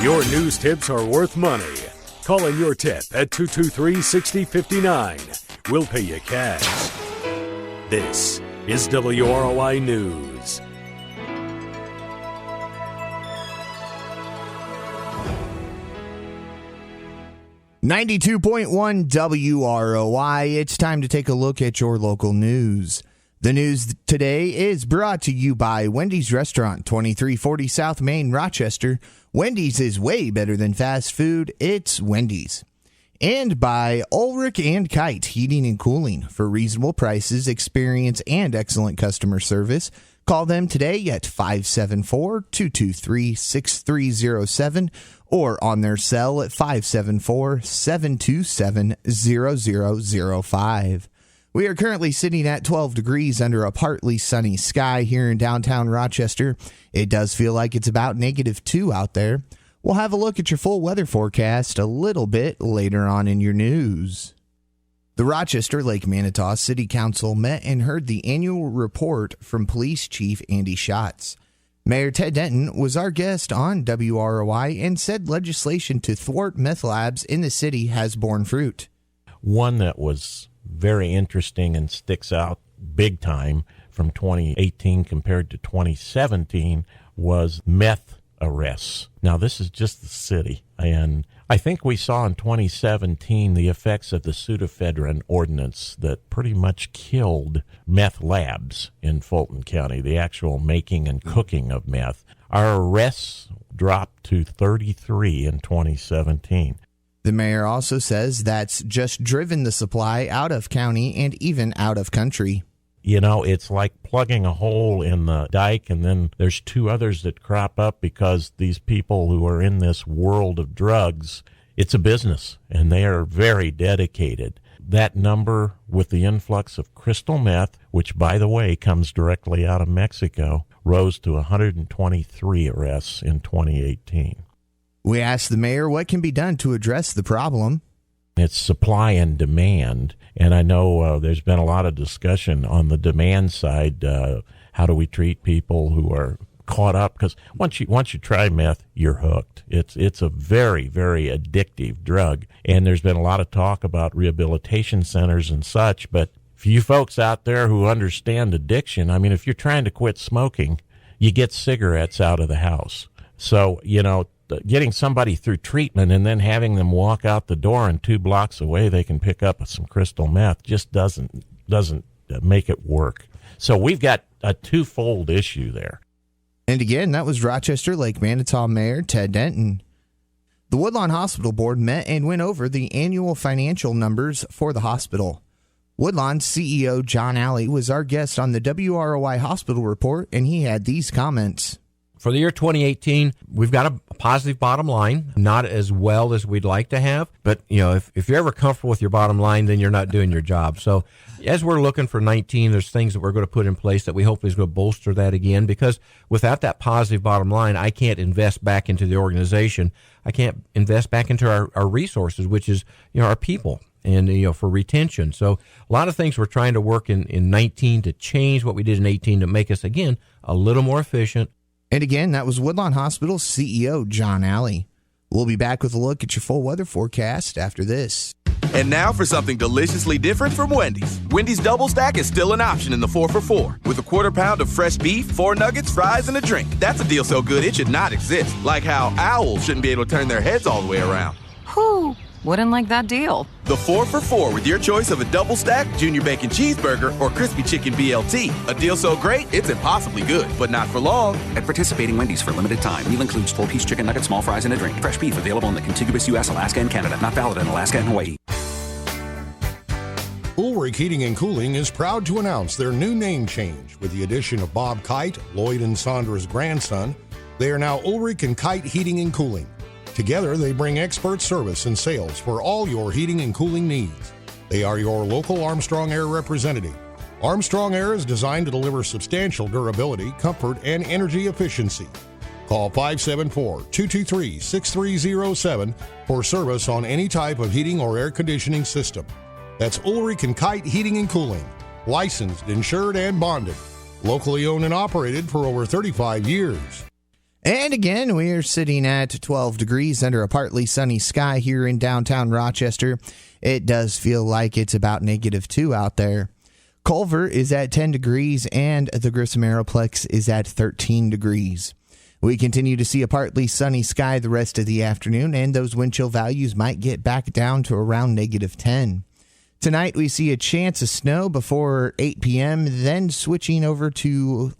Your news tips are worth money. Call in your tip at 223-6059. We'll pay you cash. This is WROI News. .1 WROI. It's time to take a look at your local news. The news today is brought to you by Wendys Restaurant, 2340 South Main, Rochester. Wendys is way better than fast food. It's Wendys. And by Ullrich and Kite Heating and Cooling. For reasonable prices, experience, and excellent customer service, call them today at 574-223-6307 or on their cell at 574-727-0005. We are currently sitting at 12 degrees under a partly sunny sky here in downtown Rochester. It does feel like it's about -2 out there. We'll have a look at your full weather forecast a little bit later on in your news. The Rochester Lake Manitou City Council met and heard the annual report from Police Chief Andy Schatz. Mayor Ted Denton was our guest on WROI and said legislation to thwart meth labs in the city has borne fruit. One that was very interesting and sticks out big time from 2018 compared to 2017 was meth arrests. Now, this is just the city, and I think we saw in 2017 the effects of the pseudoephedrine ordinance that pretty much killed meth labs in Fulton County, the actual making and cooking of meth. Our arrests dropped to 33 in 2017. The mayor also says that's just driven the supply out of county and even out of country. You know, it's like plugging a hole in the dike, and then there's two others that crop up because these people who are in this world of drugs, it's a business, and they are very dedicated. That number, with the influx of crystal meth, which, by the way, comes directly out of Mexico, rose to 123 arrests in 2018. We asked the mayor what can be done to address the problem. It's supply and demand, and I know there's been a lot of discussion on the demand side. How do we treat people who are caught up? Because once you try meth, you're hooked. It's a very, very addictive drug, and there's been a lot of talk about rehabilitation centers and such. But for you folks out there who understand addiction, I mean, if you're trying to quit smoking, you get cigarettes out of the house. So, you know, getting somebody through treatment and then having them walk out the door and 2 blocks away they can pick up some crystal meth just doesn't make it work. So we've got a twofold issue there. And again, that was Rochester Lake Manitou Mayor Ted Denton. The Woodlawn Hospital Board met and went over the annual financial numbers for the hospital. Woodlawn CEO John Alley was our guest on the WROI Hospital Report, and he had these comments. For the year 2018, we've got a positive bottom line, not as well as we'd like to have. But, you know, if you're ever comfortable with your bottom line, then you're not doing your job. So as we're looking for 19, there's things that we're going to put in place that we hope is going to bolster that again. Because without that positive bottom line, I can't invest back into the organization. I can't invest back into our resources, which is, you know, our people. And, you know, for retention. So a lot of things we're trying to work in 19 to change what we did in 18 to make us, again, a little more efficient. And again, that was Woodlawn Hospital CEO John Alley. We'll be back with a look at your full weather forecast after this. And now for something deliciously different from Wendys. Wendys Double Stack is still an option in the 4 for $4. With a quarter pound of fresh beef, 4 nuggets, fries, and a drink. That's a deal so good it should not exist. Like how owls shouldn't be able to turn their heads all the way around. Whew, wouldn't like that deal. The 4 for $4 with your choice of a double stack, junior bacon cheeseburger, or crispy chicken BLT. A deal so great, it's impossibly good, but not for long. At participating Wendys for limited time. Meal includes 4-piece chicken nuggets, small fries, and a drink. Fresh beef available in the contiguous U.S., Alaska, and Canada. Not valid in Alaska and Hawaii. Ullrich Heating and Cooling is proud to announce their new name change. With the addition of Bob Kite, Lloyd and Sandra's grandson, they are now Ullrich and Kite Heating and Cooling. Together, they bring expert service and sales for all your heating and cooling needs. They are your local Armstrong Air representative. Armstrong Air is designed to deliver substantial durability, comfort, and energy efficiency. Call 574-223-6307 for service on any type of heating or air conditioning system. That's Ullrich and Kite Heating and Cooling. Licensed, insured, and bonded. Locally owned and operated for over 35 years. And again, we are sitting at 12 degrees under a partly sunny sky here in downtown Rochester. It does feel like it's about -2 out there. Culver is at 10 degrees and the Grissom Aeroplex is at 13 degrees. We continue to see a partly sunny sky the rest of the afternoon, and those wind chill values might get back down to around -10. Tonight, we see a chance of snow before 8 p.m., then switching over to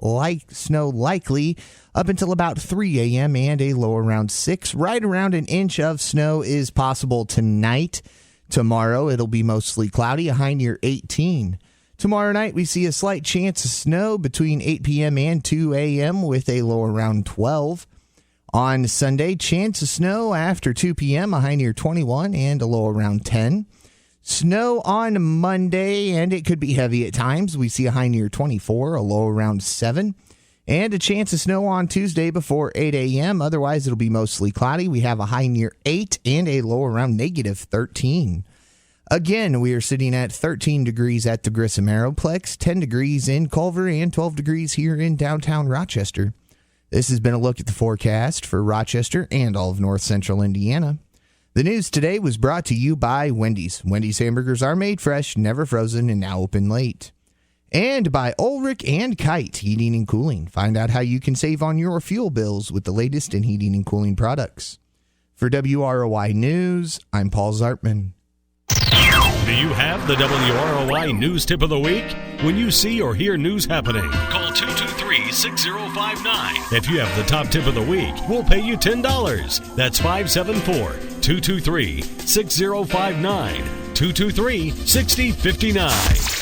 snow likely up until about 3 a.m. and a low around 6. Right around an inch of snow is possible tonight. Tomorrow, it'll be mostly cloudy, a high near 18. Tomorrow night, we see a slight chance of snow between 8 p.m. and 2 a.m. with a low around 12. On Sunday, chance of snow after 2 p.m., a high near 21 and a low around 10. Snow on Monday, and it could be heavy at times. We see a high near 24, a low around 7. And a chance of snow on Tuesday before 8 a.m. Otherwise, it'll be mostly cloudy. We have a high near 8 and a low around -13. Again, we are sitting at 13 degrees at the Grissom Aeroplex, 10 degrees in Culver, and 12 degrees here in downtown Rochester. This has been a look at the forecast for Rochester and all of north central Indiana. The news today was brought to you by Wendys. Wendys hamburgers are made fresh, never frozen, and now open late. And by Ullrich and Kite Heating and Cooling. Find out how you can save on your fuel bills with the latest in heating and cooling products. For WROI News, I'm Paul Zartman. Do you have the WROI News Tip of the Week? When you see or hear news happening, call 223-6059. If you have the top tip of the week, we'll pay you $10. That's 574-223-6059. 223-6059.